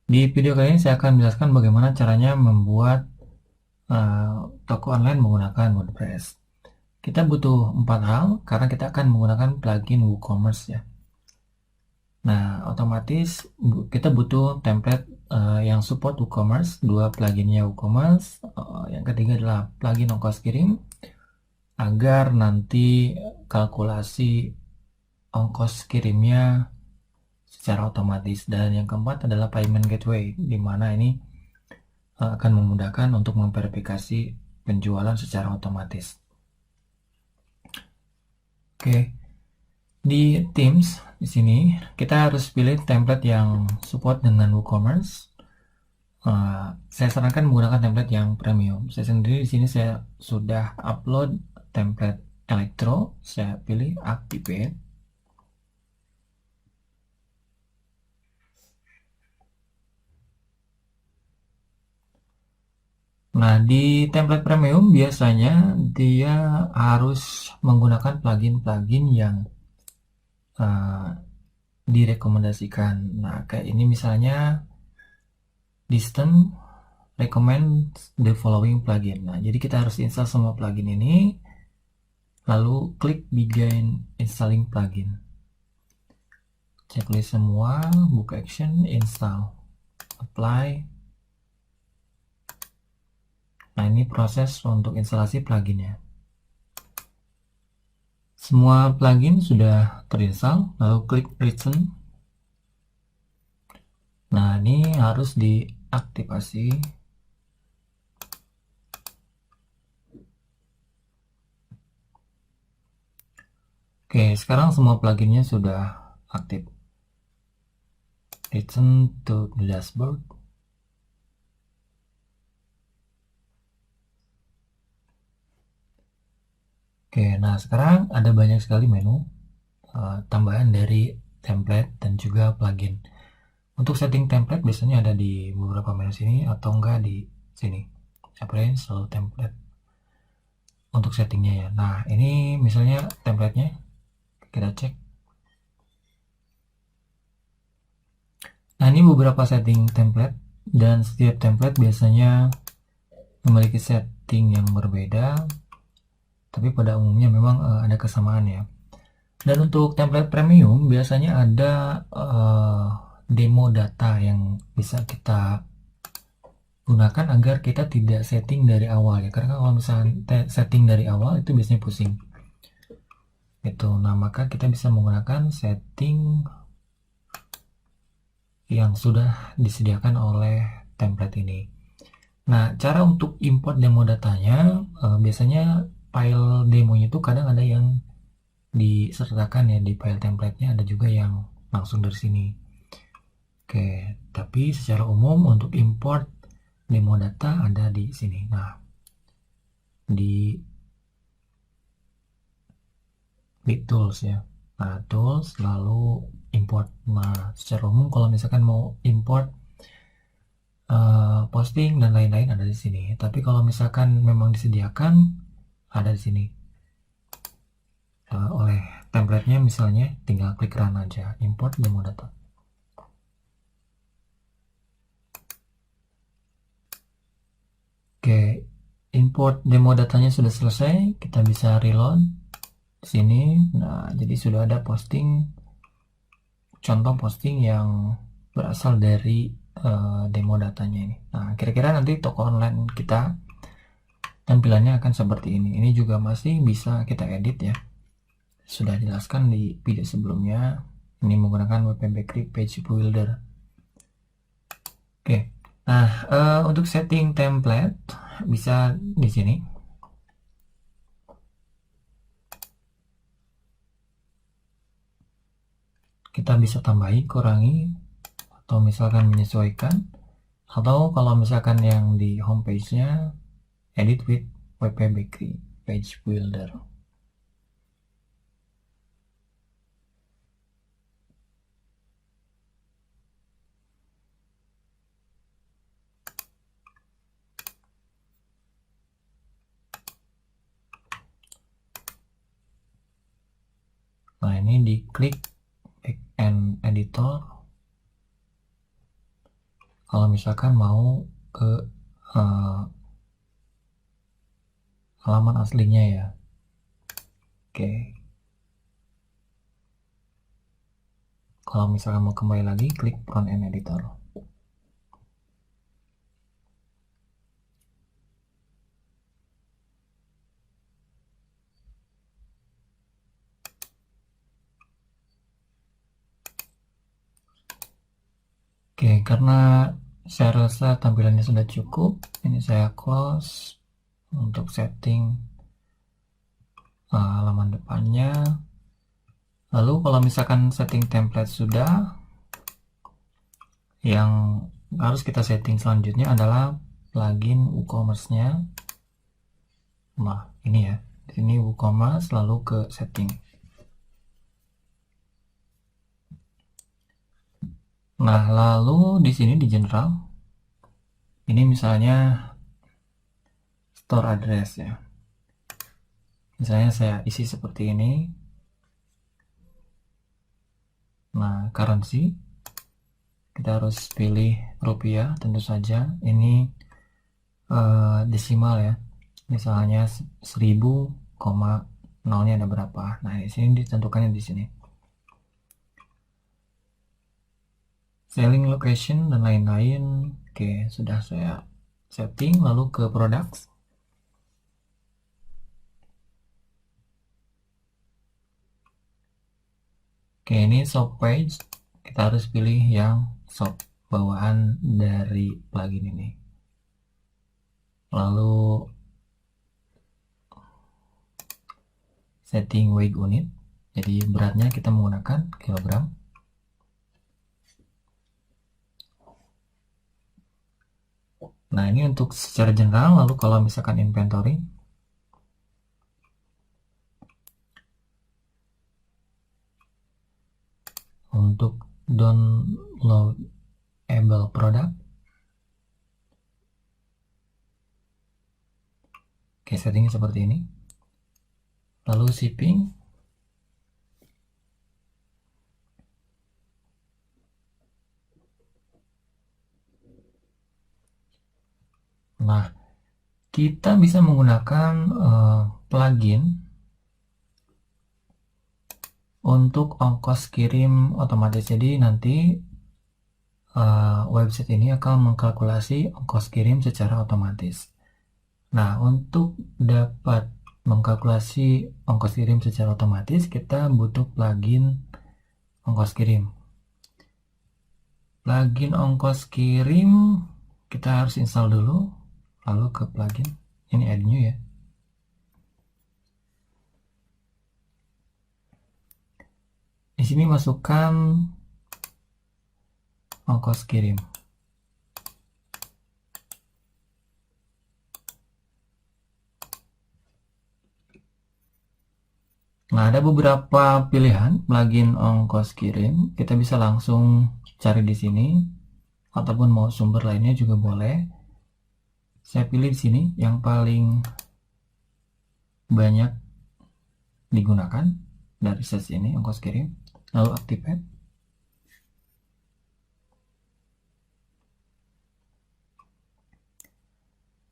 Di video kali ini saya akan menjelaskan bagaimana caranya membuat toko online menggunakan WordPress. Kita butuh 4 hal karena kita akan menggunakan plugin WooCommerce ya. Nah, otomatis kita butuh template yang support WooCommerce, 2 pluginnya WooCommerce. Yang ketiga adalah plugin ongkos kirim agar nanti kalkulasi ongkos kirimnya secara otomatis, dan yang keempat adalah payment gateway, di mana ini akan memudahkan untuk memverifikasi penjualan secara otomatis. Oke, di Themes di sini kita harus pilih template yang support dengan WooCommerce. Saya sarankan menggunakan template yang premium. Saya sendiri di sini saya sudah upload template Elektro. Saya pilih Activate. Nah, di template premium biasanya dia harus menggunakan plugin-plugin yang direkomendasikan. Nah, kayak ini misalnya Distant recommend the following plugin. Nah, jadi kita harus install semua plugin ini, lalu klik begin installing plugin. Checklist semua, buka action, install, apply. Nah, ini proses untuk instalasi pluginnya. Semua plugin sudah terinstall, lalu klik return. Nah, ini harus diaktifasi. Oke, sekarang semua pluginnya sudah aktif. Return to the dashboard. Oke, nah sekarang ada banyak sekali menu tambahan dari template dan juga plugin. Untuk setting template biasanya ada di beberapa menu sini atau enggak di sini. Appearance, lalu template. Untuk settingnya ya. Nah, ini misalnya templatenya kita cek. Nah, ini beberapa setting template, dan setiap template biasanya memiliki setting yang berbeda, tapi pada umumnya memang ada kesamaan ya. Dan untuk template premium biasanya ada demo data yang bisa kita gunakan agar kita tidak setting dari awal ya, karena kalau misalnya setting dari awal itu biasanya pusing itu. Nah, maka kita bisa menggunakan setting yang sudah disediakan oleh template ini. Nah, cara untuk import demo datanya, biasanya file demonya itu kadang ada yang disertakan ya di file templatenya, ada juga yang langsung dari sini. Oke, tapi secara umum untuk import demo data ada di sini. Nah, di tools ya. Nah, tools lalu import. Nah, secara umum kalau misalkan mau import posting dan lain-lain ada di sini. Tapi kalau misalkan memang disediakan ada di sini oleh templatenya, misalnya tinggal klik run aja, import demo data. Oke, import demo datanya sudah selesai, kita bisa reload di sini. Nah, jadi sudah ada posting, contoh posting yang berasal dari demo datanya ini. Nah, kira-kira nanti toko online kita tampilannya akan seperti ini. Ini juga masih bisa kita edit ya. Sudah jelaskan di video sebelumnya. Ini menggunakan WP Bakery Page Builder. Oke. Nah, untuk setting template bisa di sini. Kita bisa tambahi, kurangi, atau misalkan menyesuaikan. Atau kalau misalkan yang di homepage-nya edit with WP Bakery Page Builder. Nah, ini diklik backend editor, kalau misalkan mau ke halaman aslinya ya. Oke. Kalau misalkan mau kembali lagi, klik front end editor. Oke, karena saya rasa tampilannya sudah cukup, ini saya close untuk setting halaman depannya. Lalu kalau misalkan setting template sudah, yang harus kita setting selanjutnya adalah plugin WooCommerce-nya. Nah, ini ya. Di sini WooCommerce, lalu ke setting. Nah, lalu di sini di general, ini misalnya store address ya. Misalnya saya isi seperti ini. Nah, currency, kita harus pilih rupiah, tentu saja. Ini desimal ya. Misalnya 1000, nolnya ada berapa. Nah, di sini ditentukannya di sini. Selling location dan lain-lain. Oke, sudah saya setting. Lalu ke products. Oke, ini shop page. Kita harus pilih yang shop bawaan dari plugin ini. Lalu setting weight unit. Jadi beratnya kita menggunakan kilogram. Nah, ini untuk secara general. Lalu kalau misalkan inventory, untuk downloadable product, oke, settingnya seperti ini. Lalu shipping, nah kita bisa menggunakan plugin untuk ongkos kirim otomatis. Jadi nanti website ini akan mengkalkulasi ongkos kirim secara otomatis. Nah, untuk dapat mengkalkulasi ongkos kirim secara otomatis, kita butuh plugin ongkos kirim. Plugin ongkos kirim kita harus install dulu, lalu ke plugin. Ini add new ya. Di sini masukkan ongkos kirim. Nah, ada beberapa pilihan plugin ongkos kirim. Kita bisa langsung cari di sini, ataupun mau sumber lainnya juga boleh. Saya pilih di sini yang paling banyak digunakan dari search ini, ongkos kirim. Lalu activate.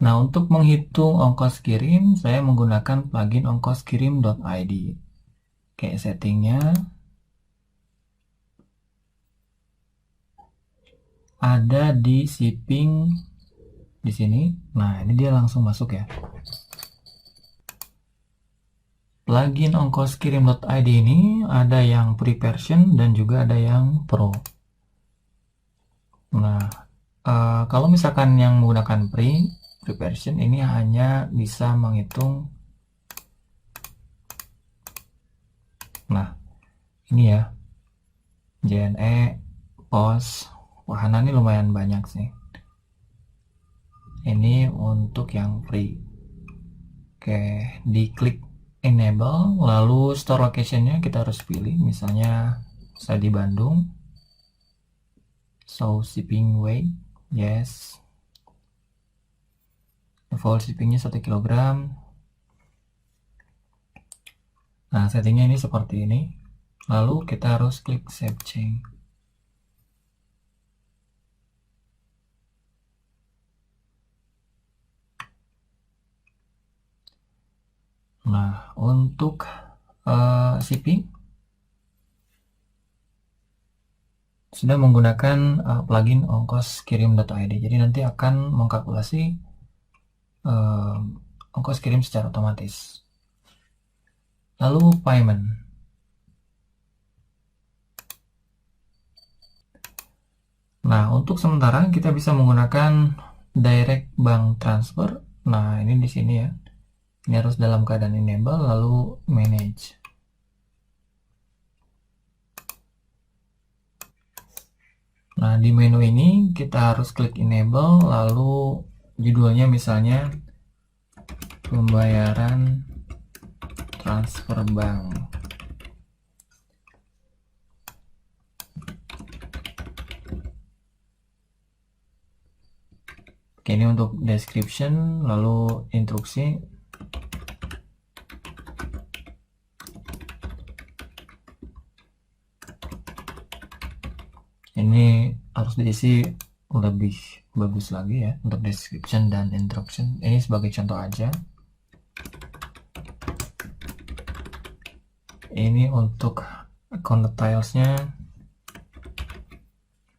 Nah, untuk menghitung ongkos kirim, saya menggunakan plugin ongkoskirim.id. Oke, settingnya ada di shipping di sini. Nah, ini dia langsung masuk ya. Plugin ongkoskirim.id ini ada yang free version dan juga ada yang pro. Nah, kalau misalkan yang menggunakan free version ini hanya bisa menghitung. Nah, ini ya, JNE, POS, wahana ini lumayan banyak sih. Ini untuk yang free. Oke, diklik enable, lalu store locationnya kita harus pilih. Misalnya saya di Bandung, so shipping weight, yes. Default shippingnya 1 kg. Nah, settingnya ini seperti ini. Lalu kita harus klik save change. Nah, untuk shipping sudah menggunakan plugin ongkos kirim.id. Jadi nanti akan mengkalkulasi ongkos kirim secara otomatis. Lalu payment. Nah, untuk sementara kita bisa menggunakan direct bank transfer. Nah, ini di sini ya. Ini harus dalam keadaan enable, lalu manage. Nah, di menu ini kita harus klik enable, lalu judulnya misalnya pembayaran transfer bank. Oke, ini untuk description, lalu instruksi. Ini harus diisi lebih bagus lagi ya untuk description dan instruction. Ini sebagai contoh aja. Ini untuk account detailsnya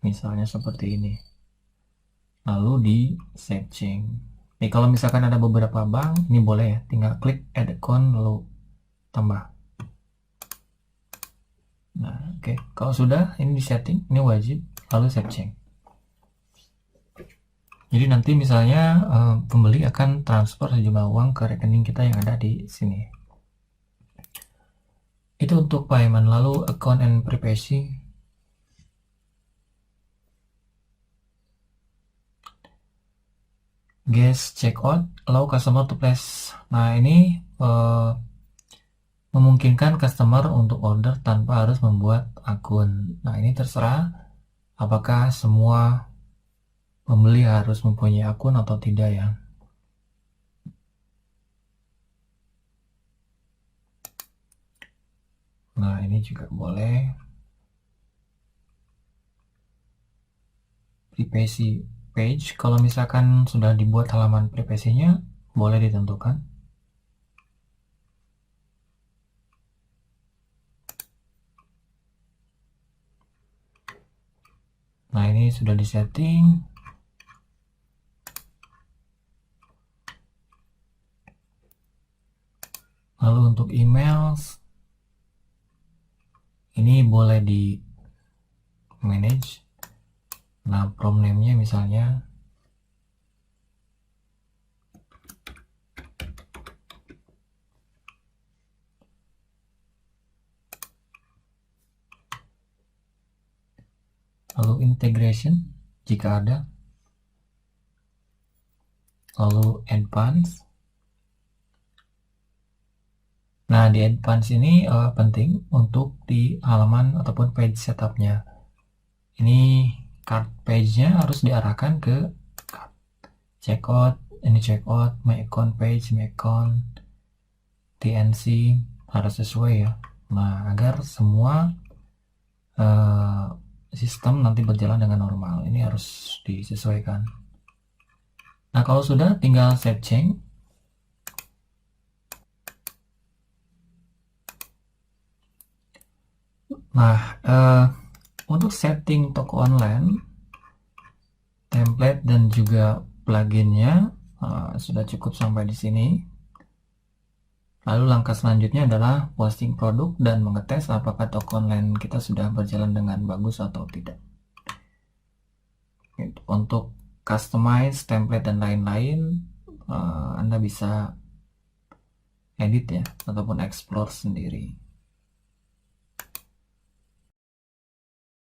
misalnya seperti ini, lalu di searching. Nih, kalau misalkan ada beberapa bank, ini boleh ya, tinggal klik add account lalu tambah. Nah, oke. Kalau sudah ini di setting, ini wajib, lalu searching. Jadi nanti misalnya pembeli akan transfer sejumlah uang ke rekening kita yang ada di sini. Itu untuk payment. Lalu account and privacy. Guest checkout, allow customer to place. Nah, ini memungkinkan customer untuk order tanpa harus membuat akun. Nah, ini terserah apakah semua pembeli harus mempunyai akun atau tidak ya. Nah, ini juga boleh. Privacy page, kalau misalkan sudah dibuat halaman privasinya, boleh ditentukan. Nah, ini sudah disetting. Lalu untuk emails, ini boleh di manage. Nah, prompt name-nya misalnya lalu integration jika ada, lalu advance. Nah, di advance ini penting untuk di halaman ataupun page setupnya. Ini cart page-nya harus diarahkan ke cart. Checkout, ini checkout, my account page, my account, TNC harus sesuai ya. Nah, agar semua sistem nanti berjalan dengan normal. Ini harus disesuaikan. Nah, kalau sudah tinggal searching. Nah, untuk setting toko online, template dan juga pluginnya sudah cukup sampai di sini. Lalu langkah selanjutnya adalah posting produk dan mengetes apakah toko online kita sudah berjalan dengan bagus atau tidak. Untuk customize template dan lain-lain, Anda bisa edit ya, ataupun explore sendiri.